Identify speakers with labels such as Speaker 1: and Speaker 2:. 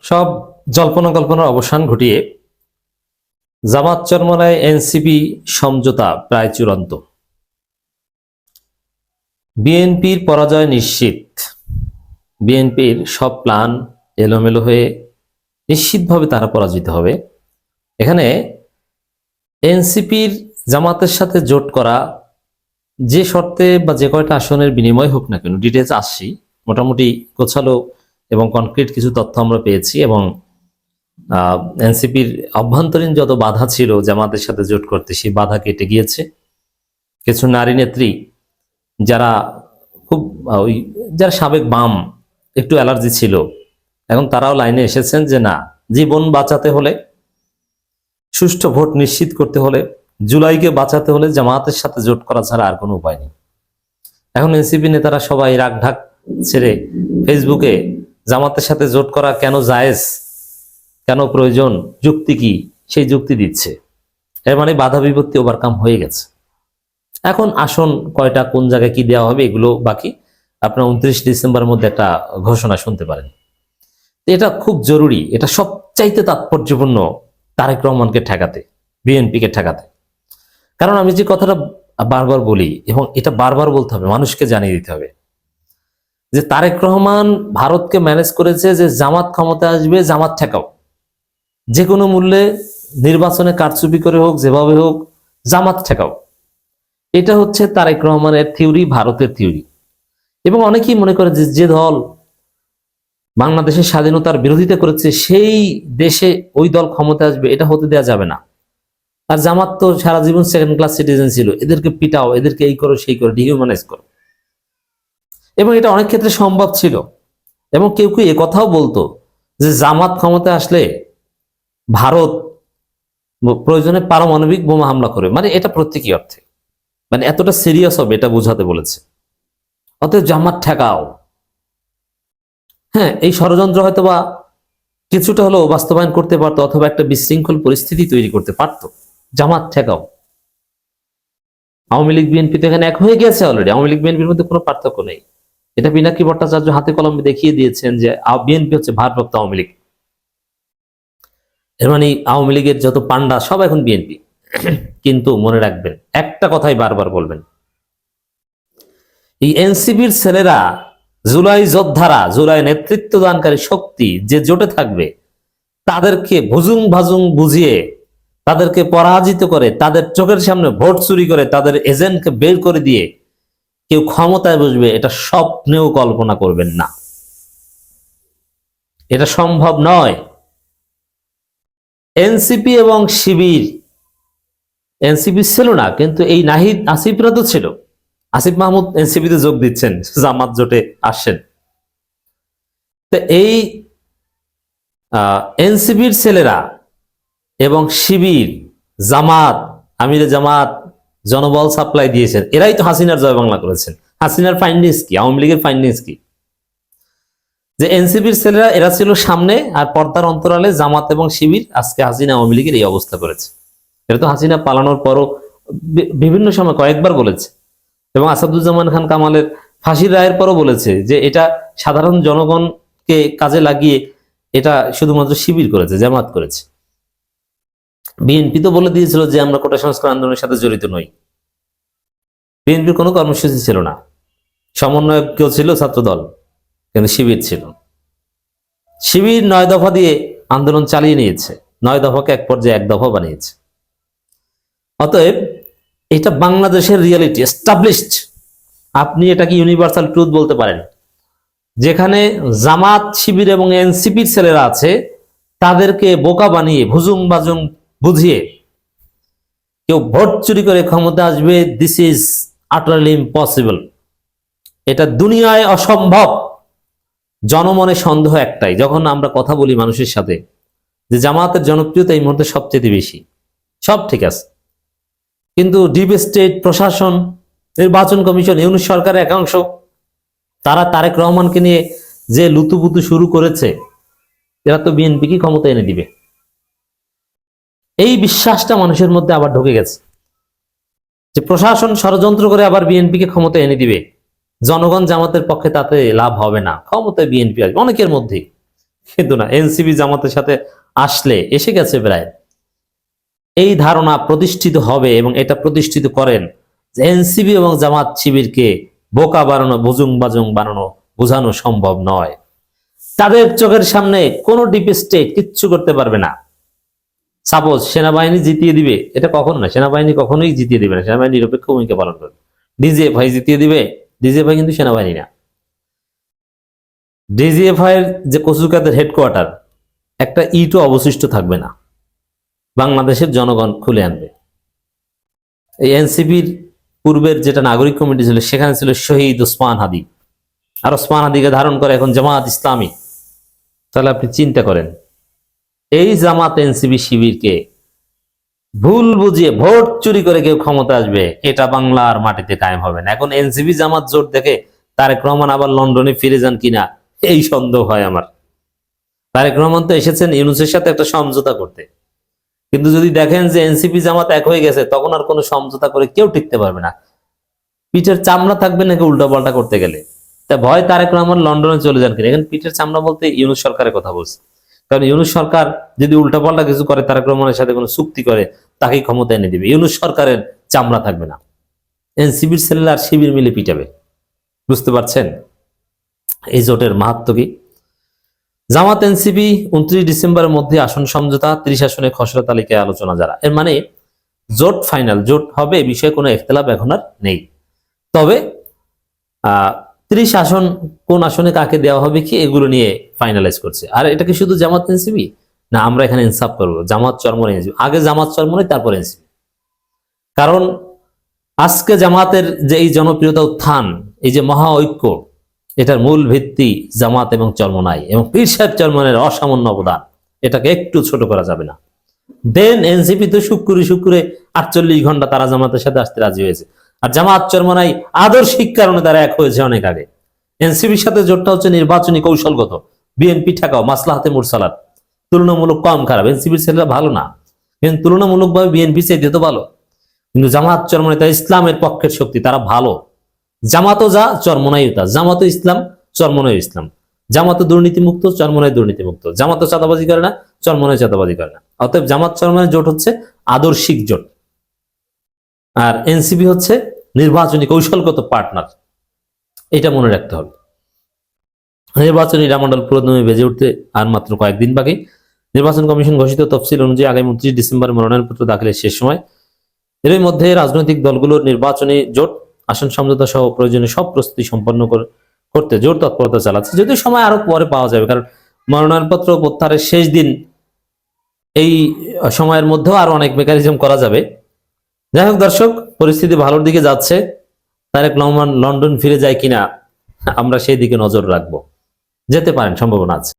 Speaker 1: সব জল্পনা কল্পনার অবসান ঘটিয়ে জামাত চরমনায় এনসিপি সমঝোতা প্রায় চূড়ান্ত। বিএনপির পরাজয় নিশ্চিত। বিএনপির সব প্ল্যান এলোমেলো হয়ে নিশ্চিতভাবে তারা পরাজিত হবে। এখানে এনসিপির জামাতের সাথে জোট করা যে শর্তে বা যে কয়টা আসনের বিনিময় হোক না কেন, ডিটেলস আসছি, মোটামুটি গোছালো এবং কনক্রিট কিছু তথ্য আমরা পেয়েছি। এবং এনসিপির অভ্যন্তরীণ যত বাধা ছিল জামাতের সাথে জোট করতে, সেই বাধা কেটে গিয়েছে। কিছু নারী নেত্রী যারা খুব যারা সাবেক বাম, একটু অ্যালার্জি ছিল, এখন তারাও লাইনে এসেছেন যে না, জীবন বাঁচাতে হলে, সুষ্ঠু ভোট নিশ্চিত করতে হলে, জুলাইকে বাঁচাতে হলে জামাতের সাথে জোট করা ছাড়া আর কোনো উপায় নেই। এখন এনসিপি নেতারা সবাই রাগঢাক ছেড়ে ফেসবুকে জামাতের সাথে জোট করা কেন জায়েজ, কেন প্রয়োজন, যুক্তি কি, সেই যুক্তি দিচ্ছে। এর মানে বাধা বিপত্তি ওভারকাম হয়ে গেছে। এখন আসন কয়টা, কোন জায়গায় কি দেওয়া হবে, এগুলো বাকি। আপনার 29 ডিসেম্বরের মধ্যে একটা ঘোষণা শুনতে পারেন। এটা খুব জরুরি, এটা সবচাইতে তাৎপর্যপূর্ণ তারেক রহমানকে ঠেকাতে, বিএনপিকে ঠেকাতে। কারণ আমি যে কথাটা বারবার বলি, এবং এটা বারবার বলতে হবে, মানুষকে জানিয়ে দিতে হবে যে তারেক রহমান ভারতকে ম্যানেজ করেছে যে জামাত ক্ষমতা আসবে, জামাত ঠেকাও, যে কোনো মূল্যে নির্বাচনে কারচুপি করে হোক, যেভাবে হোক, জামাত ঠেকাও। এটা হচ্ছে তারেক রহমানের থিওরি, ভারতের থিওরি। এবং অনেকেই মনে করে যে দল বাংলাদেশের স্বাধীনতার বিরোধিতা করেছে সেই দেশে ওই দল ক্ষমতা আসবে, এটা হতে দেওয়া যাবে না। আর জামাত তো সারা জীবন সেকেন্ড ক্লাস সিটিজেন ছিল, এদেরকে পিটাও, এদেরকে এই করো সেই করো, ডিহিউম্যানাইজ করো। এবং এটা অনেক ক্ষেত্রে সম্ভব ছিল। এবং কেউ কেউ একথাও বলতো যে জামাত ক্ষমতা আসলে ভারত প্রয়োজনে পারমাণবিক বোমা হামলা করে, মানে এটা প্রত্যেকই অর্থে, মানে এতটা সিরিয়াস হবে এটা বোঝাতে বলেছে। অতএব জামাত ঠেকাও। হ্যাঁ, এই ষড়যন্ত্র হয়তোবা কিছুটা হলেও বাস্তবায়ন করতে পারতো, অথবা একটা বিশৃঙ্খল পরিস্থিতি তৈরি করতে পারতো। জামাত ঠেকাও। আওয়ামী লীগ বিএনপি তো এখানে এক হয়ে গেছে অলরেডি। আওয়ামী লীগ বিএনপির মধ্যে কোনো পার্থক্য নেই। এটা পিনাকি ভট্টাচার্য হাতে কলমে দেখিয়ে দিয়েছেন যে বিএনপি হচ্ছে ভারপ্রাপ্ত আওয়ামী লীগ। এর মানে আওয়ামী লীগের যত পান্ডা সব এখন বিএনপি। কিন্তু মনে রাখবেন, একটা কথাই বারবার বলবেন, এই এনসিপির ছেলেরা, জুলাই যোদ্ধারা, জুলাই নেতৃত্ব দানকারী শক্তি যে জোটে থাকবে, তাদেরকে ভুজুং ভাজুং বুঝিয়ে, তাদেরকে পরাজিত করে, তাদের চোখের সামনে ভোট চুরি করে, তাদের এজেন্টকে বের করে দিয়ে কেউ ক্ষমতায় বসবে, এটা স্বপ্নেও কল্পনা করবেন না। এটা সম্ভব নয়। এনসিপি এবং শিবির, এনসিপি ছিল না, কিন্তু এই নাহিদ আসিফরা তো ছিল। আসিফ মাহমুদ এনসিপিতে যোগ দিচ্ছেন, জামাত জোটে আসছেন। তো এই এনসিপির ছেলেরা এবং শিবির, জামাত, আমিরে জামাত জনবল সাপ্লাই দিয়েছেন, এরাই তো হাসিনার জয় বাংলা করেছেন। হাসিনার ফাইন্ডিংস কি, আওয়ামী লীগের ফাইন্ডিংস কি? যে এনসিপির ছেলেরা এরা ছিল সামনে, আর পর্দার অন্তরালে জামাত এবং শিবির আজকে হাসিনা আওয়ামী লীগের এই অবস্থা করেছে। এটা তো হাসিনা পালানোর পরও বিভিন্ন সময় কয়েকবার বলেছে, এবং আসাদুজ্জামান খান কামালের ফাঁসির রায়ের পরও বলেছে যে এটা সাধারণ জনগণকে কাজে লাগিয়ে এটা শুধুমাত্র শিবির করেছে, জামাত করেছে। বিএনপি তো বলে দিয়েছিল যে আমরা কোটা সংস্কার আন্দোলনের সাথে জড়িত নই। বিএনপির কোনো কর্মসূচি ছিল না, সমন্বয়ক কেউ ছিল ছাত্রদল, কিন্তু শিবির ছিল। শিবির 9 দফা দিয়ে আন্দোলন চালিয়ে নিয়েছে, 9 দফাকে এক পর্যায়ে 1 দফা বানিয়েছে। অতএব এটা বাংলাদেশের রিয়ালিটি, এস্টাবলিশড। আপনি এটাকে ইউনিভার্সাল ট্রুথ বলতে পারেন। যেখানে জামাত, শিবির এবং এনসিপির ছেলেরা আছে, তাদেরকে বোকা বানিয়ে, ভুজুং বাজুং বুঝিয়ে কেউ ভোট চুরি করে ক্ষমতা আসবে, দিস ইজ আটারলি ইম্পসিবল। এটা দুনিয়ায় অসম্ভব। জনমনে সন্দেহ একটাই, যখন আমরা কথা বলি মানুষের সাথে, যে জামাতের জনপ্রিয়তা এই মুহূর্তে সবচেয়ে বেশি, সব ঠিক আছে, কিন্তু ডিপ স্টেট, প্রশাসন, নির্বাচন কমিশন, ইউনূস সরকারের একাংশ, তারা তারেক রহমানকে নিয়ে যে লুতুপুতু শুরু করেছে, এরা তো বিএনপি কি ক্ষমতা এনে দিবে, এই বিশ্বাসটা মানুষের মধ্যে আবার ঢুকে গেছে যে প্রশাসন ষড়যন্ত্র করে আবার বিএনপিকে ক্ষমতা এনে দিবে। জনগণ জামাতের পক্ষে তাতে লাভ হবে না, ক্ষমতায় বিএনপি আসবে অনেকের মধ্যে। কিন্তু না, এনসিপি জামাতের সাথে আসলে এসে গেছে প্রায়, এই ধারণা প্রতিষ্ঠিত হবে এবং এটা প্রতিষ্ঠিত করেন যে এনসিপি এবং জামাত শিবিরকে বোকা বানানো, বুজুং বাজুং বানানো, বোঝানো সম্ভব নয়। তাদের চোখের সামনে কোনো ডিপ স্টেট কিচ্ছু করতে পারবে না। সাপোজ সেনাবাহিনী জিতিয়ে দিবে, এটা কখন না, সেনাবাহিনী কখনোই জিতিয়ে দিবে না, সেনাবাহিনী নিরপেক্ষ ভূমিকা পালন করবে। ডিজিএফআই জিতিয়ে দিবে, ডিজিএফআই কিন্তু সেনাবাহিনী না। ডিজিএফআই এর যে কচুকাদের হেডকোয়ার্টার, একটা ইটও অবশিষ্ট থাকবে না, বাংলাদেশের জনগণ খুলে আনবে। এই এনসিপির পূর্বের যেটা নাগরিক কমিটি ছিল, সেখানে ছিল শহীদ ওসমান হাদি, আর ওসমান হাদিকে ধারণ করে এখন জামাত ইসলামী। তাহলে আপনি চিন্তা করেন, এই জামাত এনসিপি শিবিরকে ভুল বুঝিয়ে ভোট চুরি করে কেউ ক্ষমতা আসবে, এটা বাংলার মাটিতে কায়েম হবে না। এখন এনসিপি জামাত জোট দেখে তারেক রহমান আবার লন্ডনে ফিরে যান কিনা এই সন্দেহ হয় আমার। তারেক রহমান তো এসেছেন ইউনূসের সাথে একটা সমঝোতা করতে, কিন্তু যদি দেখেন যে এনসিপি জামাত এক হয়ে গেছে, তখন আর কোনো সমঝোতা করে কেউ টিকতে পারবে না, পিঠের চামড়া থাকবে নাকি উল্টা পাল্টা করতে গেলে। তা ভয় তারেক রহমান লন্ডনে চলে যান কিনা। এখন পিঠের চামড়া বলতে ইউনূস সরকারের কথা বলছে, কারণ ইউনূস সরকার যদি উল্টা পাল্টা কিছু করে, তারেক রহমানের সাথে কোনো চুক্তি করে, তাকেই ক্ষমতা এনে দিবে, ইউনূস সরকারের চামড়া থাকবে না। এনসিপির ছেলেরা আর শিবির মিলে পিটাবে। বুঝতে পারছেন এই জোটের মাহাত্ম্য কি? জামাত এনসিপি 29 ডিসেম্বরের মধ্যে আসন সমঝোতা, 30 আসনে খসড়া তালিকায় আলোচনা যারা, এর মানে জোট ফাইনাল, জোট হবে এ বিষয়ে কোনো ইখতিলাফ এখন আর নেই। তবে 30 আসন কোন আসনে কাকে দেওয়া হবে কি, এগুলো নিয়ে ফাইনালাইজ করছে। আর এটা কি শুধু জামাত এনসিপি না, আমরা এখানে ইনসাফ করবো, জামাত চরমনে এনসিপি, আগে জামাত চরমনে তারপর এনসিপি। কারণ আজকে জামাতের যে এই জনপ্রিয়তা উত্থান, এই যে মহা ঐক্য, এটার মূল ভিত্তি জামাত এবং চরমনাই এবং পীর সাহেব চরমনের অসামান্য অবদান, এটাকে একটু ছোট করা যাবে না। দেন এনসিপি তো শুক্রে 48 ঘন্টা তারা জামাতের সাথে আসতে রাজি হয়েছে, আর জামাত চরমনাই আদর্শিক কারণে তারা এক হয়েছে অনেক আগে। এনসিপির সাথে জোটটা হচ্ছে নির্বাচনী কৌশলগত, বিএনপি ঠেকাও, মাসলাহাতে মুরসালাত, তুলনামূলক কম খারাপ। এনসিপির ছেলেরা ভালো না, কিন্তু তুলনামূলকভাবে বিএনপি চাইতে তো ভালো। কিন্তু জামাত চরমনাই তারা ইসলামের পক্ষের শক্তি, তারা ভালো। জামাতও যা, চরমনাইও তা। জামাতও ইসলাম, চরমনাইও ইসলাম। জামাতও দুর্নীতিমুক্ত, চরমনাই দুর্নীতিমুক্ত। জামাতও চাঁদাবাজি করে না, চরমনাই চাঁদাবাজি করে না। অতএব জামাত চরমনাই জোট হচ্ছে আদর্শিক জোট, আর এনসিপি হচ্ছে নির্বাচনী কৌশলগত পার্টনার। এটা মনে রাখতে হবে। নির্বাচনী ডামাডোল পুরোদমে বেজে উঠতে আর মাত্র কয়েকদিন বাকি। নির্বাচন কমিশন ঘোষিত তফসিল অনুযায়ী আগামী 29 ডিসেম্বর মনোনয়নপত্র দাখিলের শেষ সময়। এর মধ্যে রাজনৈতিক দলগুলোর নির্বাচনী জোট, আসন সমঝোতা সহ প্রয়োজনীয় সব প্রস্তুতি সম্পন্ন করতে জোর তৎপরতা চালাচ্ছে। যদিও সময় আরো পরে পাওয়া যাবে, কারণ মনোনয়নপত্র প্রত্যাহারের শেষ দিন, এই সময়ের মধ্যেও আরো অনেক মেকানিজম করা যাবে। যাই হোক দর্শক, পরিস্থিতি ভালোর দিকে যাচ্ছে। তারেক রহমান লন্ডন ফিরে যায় কিনা, আমরা সেই দিকে নজর রাখবো। যেতে পারেন, সম্ভাবনা আছে।